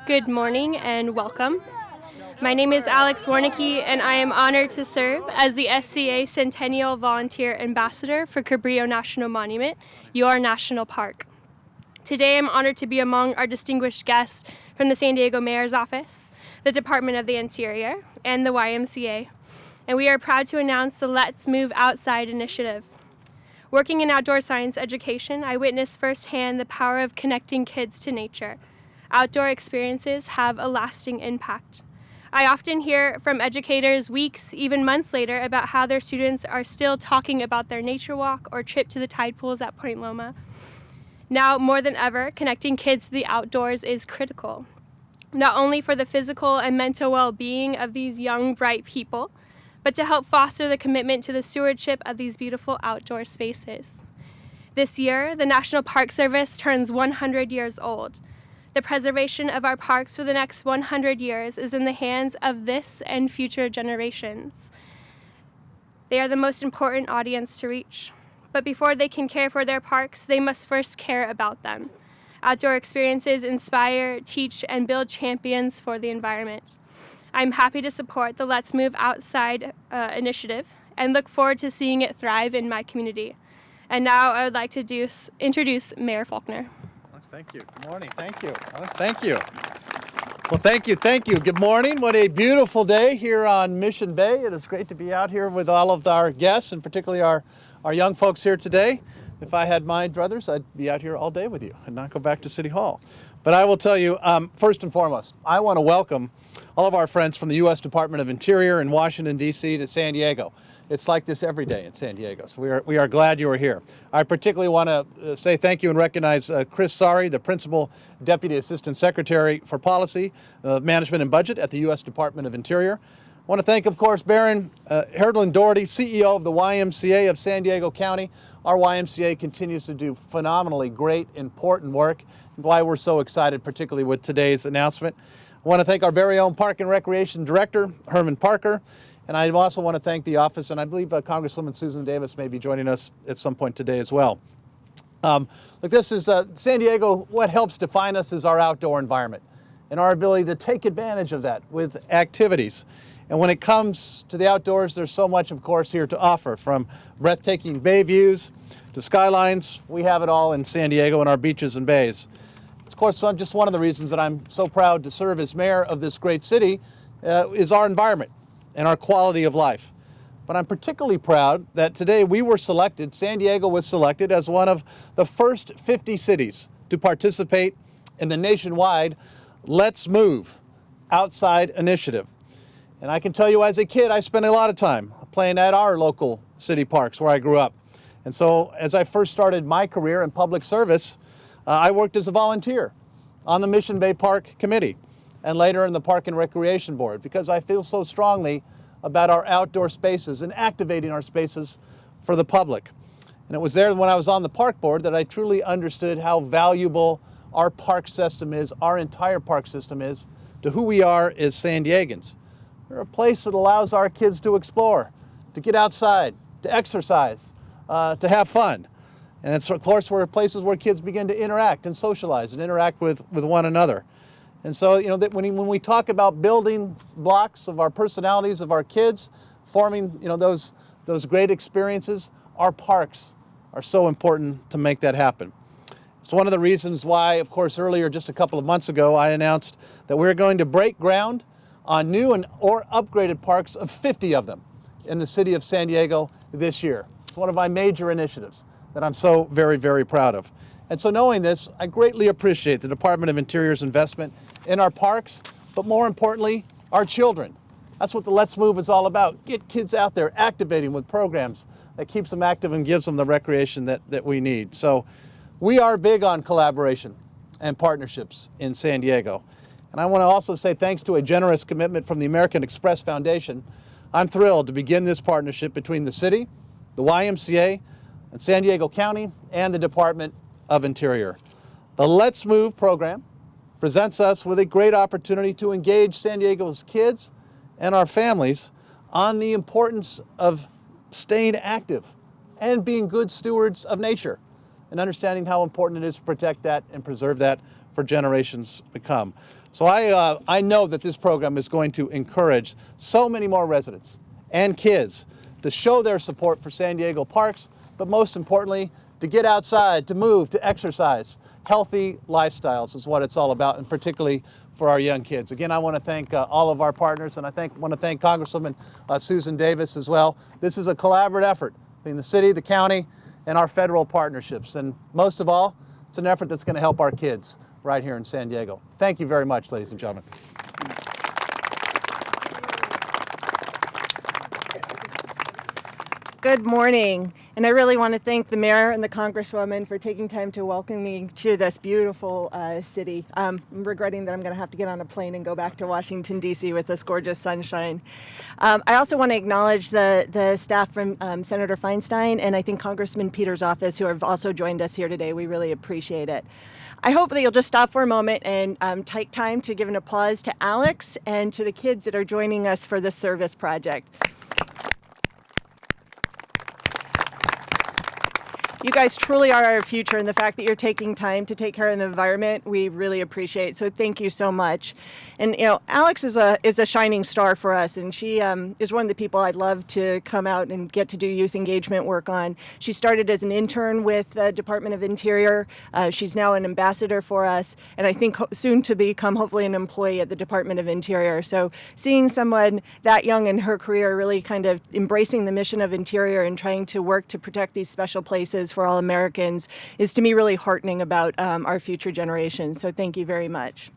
Good morning and welcome. My name is Alex Warnicki, and I am honored to serve as the SCA Centennial Volunteer Ambassador for Cabrillo National Monument, your national park. Today I'm honored to be among our distinguished guests from the San Diego Mayor's Office, the Department of the Interior, and the YMCA, and we are proud to announce the Let's Move Outside initiative. Working in outdoor science education, I witnessed firsthand the power of connecting kids to nature. Outdoor experiences have a lasting impact. I often hear from educators weeks, even months later, about how their students are still talking about their nature walk or trip to the tide pools at Point Loma. Now, more than ever, connecting kids to the outdoors is critical, not only for the physical and mental well-being of these young, bright people, but to help foster the commitment to the stewardship of these beautiful outdoor spaces. This year, the National Park Service turns 100 years old. The preservation of our parks for the next 100 years is in the hands of this and future generations. They are the most important audience to reach. But before they can care for their parks, they must first care about them. Outdoor experiences inspire, teach, and build champions for the environment. I'm happy to support the Let's Move Outside initiative and look forward to seeing it thrive in my community. And now I would like to introduce Mayor Faulconer. Thank you. Good morning. Thank you. Thank you. Well, thank you. Good morning. What a beautiful day here on Mission Bay. It is great to be out here with all of our guests and particularly our young folks here today. If I had my druthers, I'd be out here all day with you and not go back to City Hall. But I will tell you, first and foremost, I want to welcome all of our friends from the U.S. Department of Interior in Washington, D.C. to San Diego. It's like this every day in San Diego, so we are glad you are here. I particularly want to say thank you and recognize Chris Sari, the Principal Deputy Assistant Secretary for Policy, Management and Budget at the U.S. Department of Interior. I want to thank, of course, Baron Herdelin-Doherty, CEO of the YMCA of San Diego County. Our YMCA continues to do phenomenally great, important work, and why we're so excited, particularly with today's announcement. I want to thank our very own Park and Recreation Director, Herman Parker. And I also want to thank the office, and I believe Congresswoman Susan Davis may be joining us at some point today as well. Look, this is San Diego. What helps define us is our outdoor environment and our ability to take advantage of that with activities. And when it comes to the outdoors, there's so much, of course, here to offer, from breathtaking bay views to skylines. We have it all in San Diego and our beaches and bays. Of course, just one of the reasons that I'm so proud to serve as mayor of this great city is our environment and our quality of life. But I'm particularly proud that today San Diego was selected as one of the first 50 cities to participate in the nationwide Let's Move Outside initiative. And I can tell you, as a kid, I spent a lot of time playing at our local city parks where I grew up. And so as I first started my career in public service, I worked as a volunteer on the Mission Bay Park Committee and later in the Park and Recreation Board, because I feel so strongly about our outdoor spaces and activating our spaces for the public. And it was there when I was on the Park Board that I truly understood how valuable our park system is, our entire park system is, to who we are as San Diegans. We're a place that allows our kids to explore, to get outside, to exercise, to have fun. And it's, of course, we're places where kids begin to interact and socialize and interact with one another. And so, when we talk about building blocks of our personalities of our kids, forming, those great experiences, our parks are so important to make that happen. It's one of the reasons why, of course, earlier, just a couple of months ago, I announced that we're going to break ground on new or upgraded parks of 50 of them in the city of San Diego this year. It's one of my major initiatives that I'm so very, very proud of. And so knowing this, I greatly appreciate the Department of Interior's investment in our parks, but more importantly, our children. That's what the Let's Move is all about. Get kids out there activating with programs that keeps them active and gives them the recreation that we need. So we are big on collaboration and partnerships in San Diego. And I want to also say thanks to a generous commitment from the American Express Foundation, I'm thrilled to begin this partnership between the city, the YMCA, and San Diego County, and the Department of Interior. The Let's Move program presents us with a great opportunity to engage San Diego's kids and our families on the importance of staying active and being good stewards of nature, and understanding how important it is to protect that and preserve that for generations to come. So I know that this program is going to encourage so many more residents and kids to show their support for San Diego parks, but most importantly, to get outside, to move, to exercise. Healthy lifestyles is what it's all about, and particularly for our young kids. Again, I want to thank all of our partners, and I want to thank Congresswoman Susan Davis as well. This is a collaborative effort between the city, the county, and our federal partnerships. And most of all, it's an effort that's going to help our kids right here in San Diego. Thank you very much, ladies and gentlemen. Good morning, and I really want to thank the mayor and the congresswoman for taking time to welcome me to this beautiful city. I'm regretting that I'm going to have to get on a plane and go back to Washington, D.C. with this gorgeous sunshine. I also want to acknowledge the staff from Senator Feinstein and I think Congressman Peter's office who have also joined us here today. We really appreciate it. I hope that you'll just stop for a moment and take time to give an applause to Alex and to the kids that are joining us for this service project. You guys truly are our future, and the fact that you're taking time to take care of the environment, we really appreciate. So thank you so much. And you know, Alex is a shining star for us, and she is one of the people I'd love to come out and get to do youth engagement work on. She started as an intern with the Department of Interior. She's now an ambassador for us, and I think soon to become hopefully an employee at the Department of Interior. So seeing someone that young in her career really kind of embracing the mission of Interior and trying to work to protect these special places for all Americans is to me really heartening about our future generations. So thank you very much.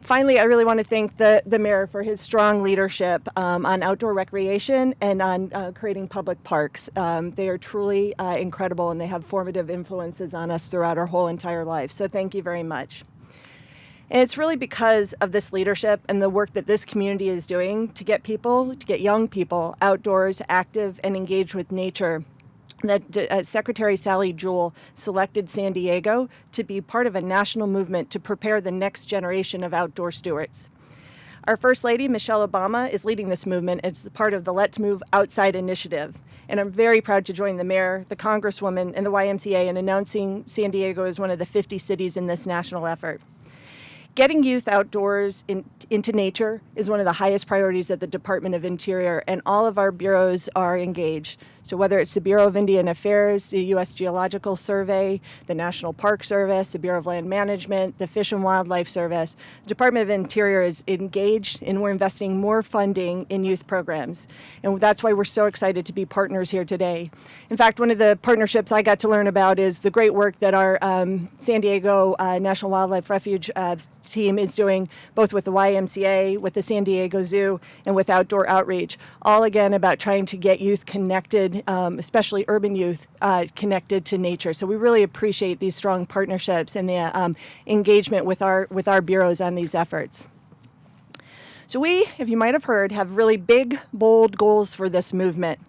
Finally, I really want to thank the mayor for his strong leadership on outdoor recreation and on creating public parks. They are truly incredible, and they have formative influences on us throughout our whole entire life. So thank you very much. And it's really because of this leadership and the work that this community is doing to get young people outdoors, active, and engaged with nature, that Secretary Sally Jewell selected San Diego to be part of a national movement to prepare the next generation of outdoor stewards. Our First Lady, Michelle Obama, is leading this movement as part of the Let's Move Outside initiative. And I'm very proud to join the mayor, the congresswoman, and the YMCA in announcing San Diego as one of the 50 cities in this national effort. Getting youth outdoors into nature is one of the highest priorities at the Department of Interior, and all of our bureaus are engaged. So whether it's the Bureau of Indian Affairs, the U.S. Geological Survey, the National Park Service, the Bureau of Land Management, the Fish and Wildlife Service, the Department of Interior is engaged, and we're investing more funding in youth programs. And that's why we're so excited to be partners here today. In fact, one of the partnerships I got to learn about is the great work that our San Diego National Wildlife Refuge team is doing, both with the YMCA, with the San Diego Zoo, and with Outdoor Outreach, all again about trying to get youth connected, especially urban youth, connected to nature. So we really appreciate these strong partnerships and the engagement with our bureaus on these efforts. So we, if you might have heard, have really big, bold goals for this movement.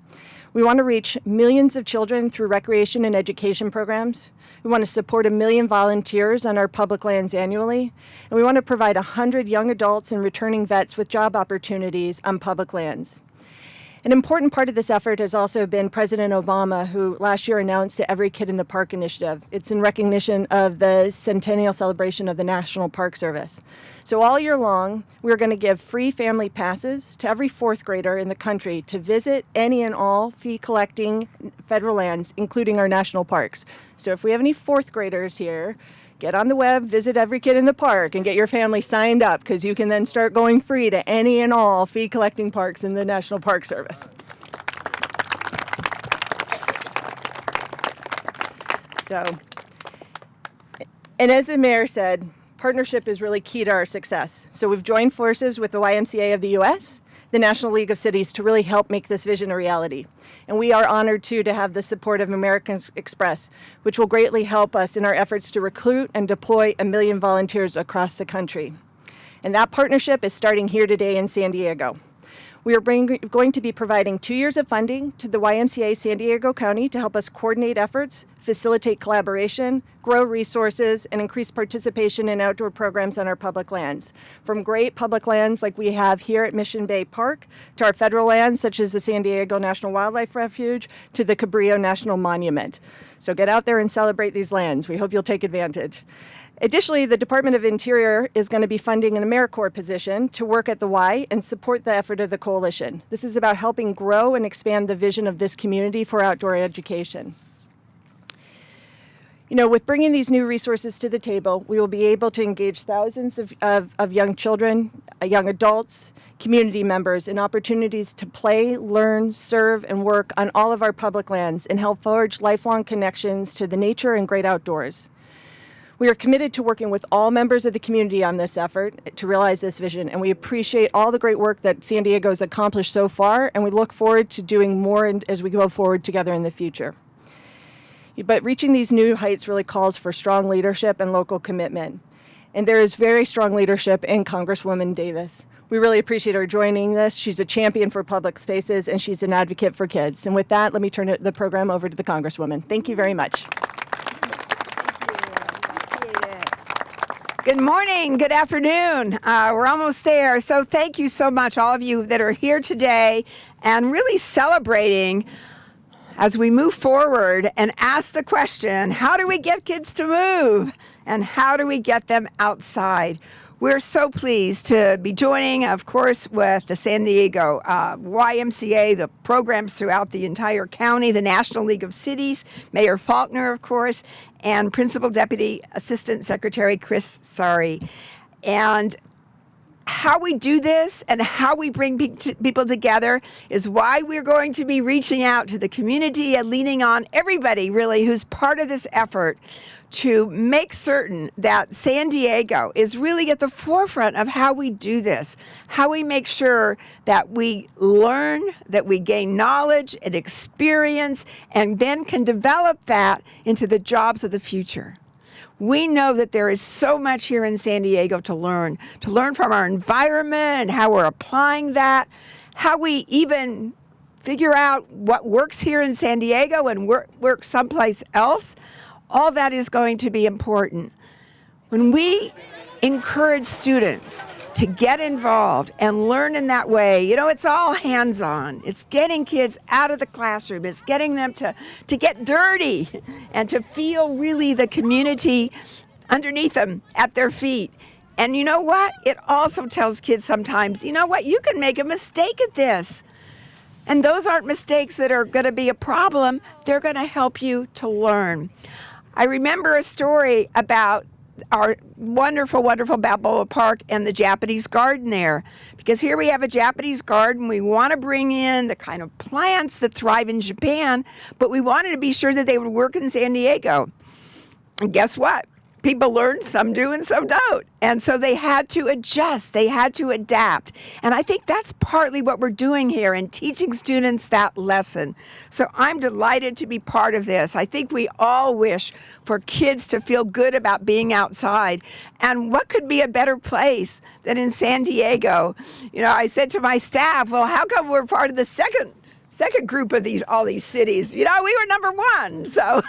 We want to reach millions of children through recreation and education programs. We want to support 1 million volunteers on our public lands annually. And we want to provide 100 young adults and returning vets with job opportunities on public lands. An important part of this effort has also been President Obama, who last year announced the Every Kid in the Park initiative. It's in recognition of the centennial celebration of the National Park Service. So all year long, we're going to give free family passes to every fourth grader in the country to visit any and all fee-collecting federal lands, including our national parks. So if we have any fourth graders here, get on the web, visit Every Kid in the Park, and get your family signed up, because you can then start going free to any and all fee-collecting parks in the National Park Service. So, and as the mayor said, partnership is really key to our success. So we've joined forces with the YMCA of the U.S., the National League of Cities, to really help make this vision a reality. And we are honored, too, to have the support of American Express, which will greatly help us in our efforts to recruit and deploy 1 million volunteers across the country. And that partnership is starting here today in San Diego. We are going to be providing 2 years of funding to the YMCA San Diego County to help us coordinate efforts, facilitate collaboration, grow resources, and increase participation in outdoor programs on our public lands. From great public lands like we have here at Mission Bay Park, to our federal lands such as the San Diego National Wildlife Refuge, to the Cabrillo National Monument. So get out there and celebrate these lands. We hope you'll take advantage. Additionally, the Department of Interior is going to be funding an AmeriCorps position to work at the Y and support the effort of the coalition. This is about helping grow and expand the vision of this community for outdoor education. You know, with bringing these new resources to the table, we will be able to engage thousands of young children, young adults, community members in opportunities to play, learn, serve, and work on all of our public lands and help forge lifelong connections to the nature and great outdoors. We are committed to working with all members of the community on this effort to realize this vision, and we appreciate all the great work that San Diego has accomplished so far, and we look forward to doing more as we go forward together in the future. But reaching these new heights really calls for strong leadership and local commitment. And there is very strong leadership in Congresswoman Davis. We really appreciate her joining this. She's a champion for public spaces, and she's an advocate for kids. And with that, let me turn the program over to the Congresswoman. Thank you very much. Good morning, good afternoon. We're almost there. So thank you so much, all of you that are here today and really celebrating as we move forward and ask the question, how do we get kids to move? And how do we get them outside? We're so pleased to be joining, of course, with the San Diego YMCA, the programs throughout the entire county, the National League of Cities, Mayor Faulconer, of course, and Principal Deputy Assistant Secretary Chris Sari. And how we do this and how we bring people together is why we're going to be reaching out to the community and leaning on everybody, really, who's part of this effort to make certain that San Diego is really at the forefront of how we do this, how we make sure that we learn, that we gain knowledge and experience, and then can develop that into the jobs of the future. We know that there is so much here in San Diego to learn from our environment and how we're applying that, how we even figure out what works here in San Diego and works someplace else. All that is going to be important. When we encourage students to get involved and learn in that way, you know, it's all hands-on. It's getting kids out of the classroom. It's getting them to get dirty and to feel really the community underneath them at their feet. And you know what? It also tells kids sometimes, you know what? You can make a mistake at this. And those aren't mistakes that are going to be a problem. They're going to help you to learn. I remember a story about our wonderful, wonderful Balboa Park and the Japanese garden there. Because here we have a Japanese garden. We want to bring in the kind of plants that thrive in Japan, but we wanted to be sure that they would work in San Diego. And guess what? People learn, some do and some don't. And so they had to adjust, they had to adapt. And I think that's partly what we're doing here in teaching students that lesson. So I'm delighted to be part of this. I think we all wish for kids to feel good about being outside. And what could be a better place than in San Diego? You know, I said to my staff, well, how come we're part of the second group of all these cities? You know, we were number one. So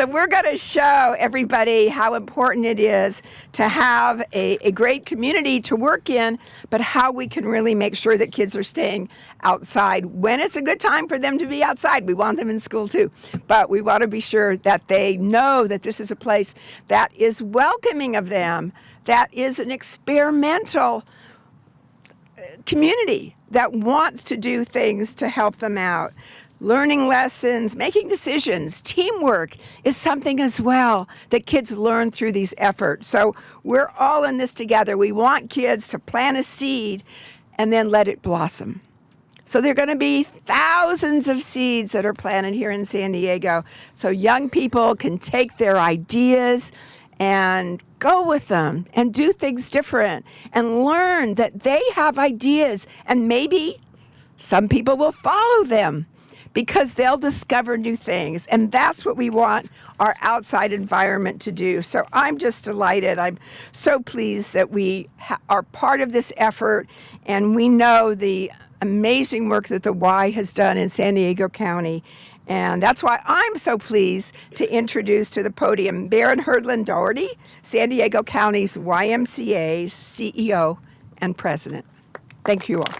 we're going to show everybody how important it is to have a great community to work in, but how we can really make sure that kids are staying outside when it's a good time for them to be outside. We want them in school too, but we want to be sure that they know that this is a place that is welcoming of them, that is an experimental community that wants to do things to help them out. Learning lessons, making decisions, teamwork is something as well that kids learn through these efforts. So we're all in this together. We want kids to plant a seed and then let it blossom. So there are going to be thousands of seeds that are planted here in San Diego. So young people can take their ideas and go with them and do things different and learn that they have ideas, and maybe some people will follow them because they'll discover new things. And that's what we want our outside environment to do. So I'm just delighted. I'm so pleased that we are part of this effort, and we know the amazing work that the Y has done in San Diego County. And that's why I'm so pleased to introduce to the podium Baron Herdelin-Doherty, San Diego County's YMCA CEO and President. Thank you all.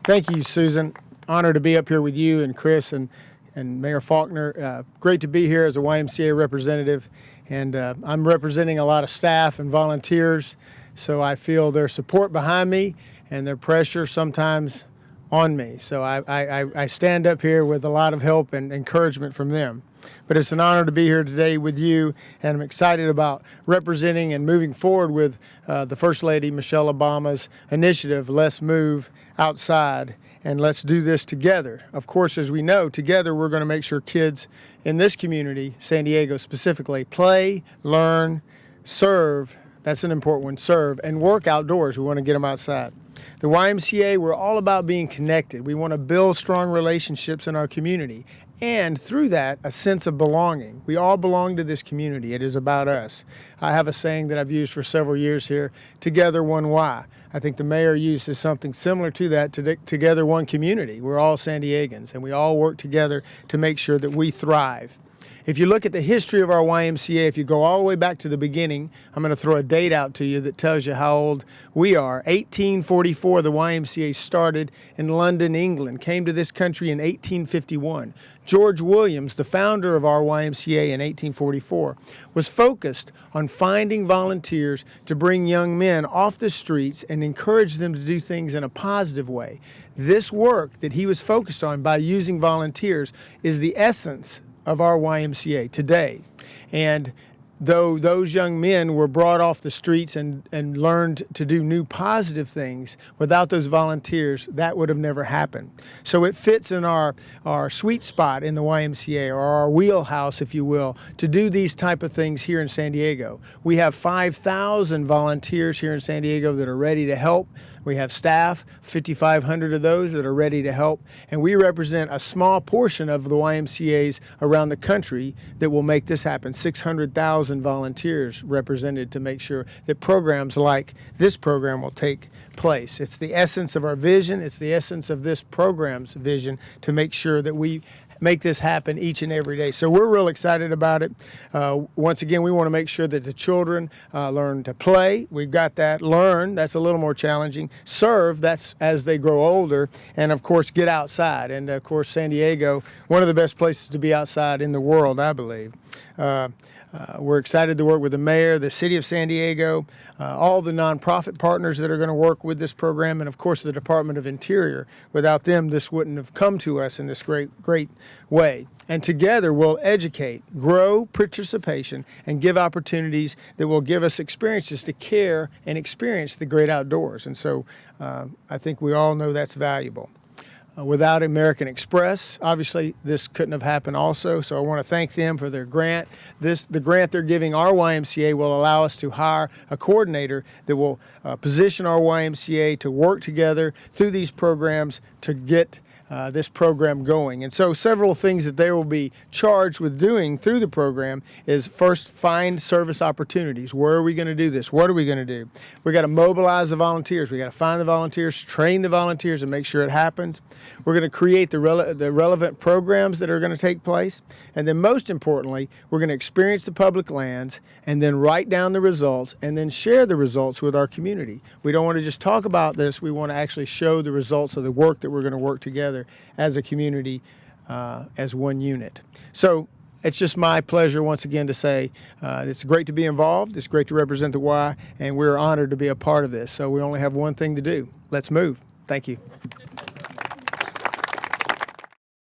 Thank you, Susan. Honor to be up here with you and Chris. And and Mayor Faulconer. Great to be here as a YMCA representative, and I'm representing a lot of staff and volunteers, so I feel their support behind me and their pressure sometimes on me. So I stand up here with a lot of help and encouragement from them. But it's an honor to be here today with you, and I'm excited about representing and moving forward with the First Lady Michelle Obama's initiative, Let's Move Outside, and let's do this together. Of course, as we know, together we're going to make sure kids in this community, San Diego specifically, play, learn, serve, that's an important one, serve, and work outdoors. We want to get them outside. The YMCA, we're all about being connected. We want to build strong relationships in our community, and through that, a sense of belonging. We all belong to this community. It is about us. I have a saying that I've used for several years here, together one Y. I think the mayor uses something similar to that, together one community. We're all San Diegans, and we all work together to make sure that we thrive. If you look at the history of our YMCA, if you go all the way back to the beginning, I'm going to throw a date out to you that tells you how old we are. 1844, the YMCA started in London, England, came to this country in 1851. George Williams, the founder of our YMCA in 1844, was focused on finding volunteers to bring young men off the streets and encourage them to do things in a positive way. This work that he was focused on by using volunteers is the essence of our YMCA today. And though those young men were brought off the streets and learned to do new positive things, without those volunteers, that would have never happened. So it fits in our sweet spot in the YMCA, or our wheelhouse, if you will, to do these type of things here in San Diego. We have 5,000 volunteers here in San Diego that are ready to help. We have staff, 5,500 of those that are ready to help, and we represent a small portion of the YMCAs around the country that will make this happen. 600,000 volunteers represented to make sure that programs like this program will take place. It's the essence of our vision. It's the essence of this program's vision to make sure that we make this happen each and every day. So we're real excited about it. Once again, we want to make sure that the children learn to play. We've got that. Learn, that's a little more challenging. Serve, that's as they grow older. And of course, get outside. And of course, San Diego, one of the best places to be outside in the world, I believe. We're excited to work with the mayor, the city of San Diego, all the nonprofit partners that are going to work with this program, and of course the Department of Interior. Without them, this wouldn't have come to us in this great way. And together we'll educate, grow participation, and give opportunities that will give us experiences to care and experience the great outdoors. And so I think we all know that's valuable. Without American Express, obviously, this couldn't have happened also, so I want to thank them for their grant. The grant they're giving our YMCA will allow us to hire a coordinator that will position our YMCA to work together through these programs to get this program going. And so several things that they will be charged with doing through the program is first, find service opportunities. Where are we going to do this? What are we going to do? We got to mobilize the volunteers. We got to find the volunteers, train the volunteers, and make sure it happens. We're going to create the relevant programs that are going to take place. And then most importantly, we're going to experience the public lands and then write down the results and then share the results with our community. We don't want to just talk about this. We want to actually show the results of the work that we're going to work together as a community, as one unit. So it's just my pleasure once again to say it's great to be involved, it's great to represent the Y, and we're honored to be a part of this. So we only have one thing to do. Let's move. Thank you.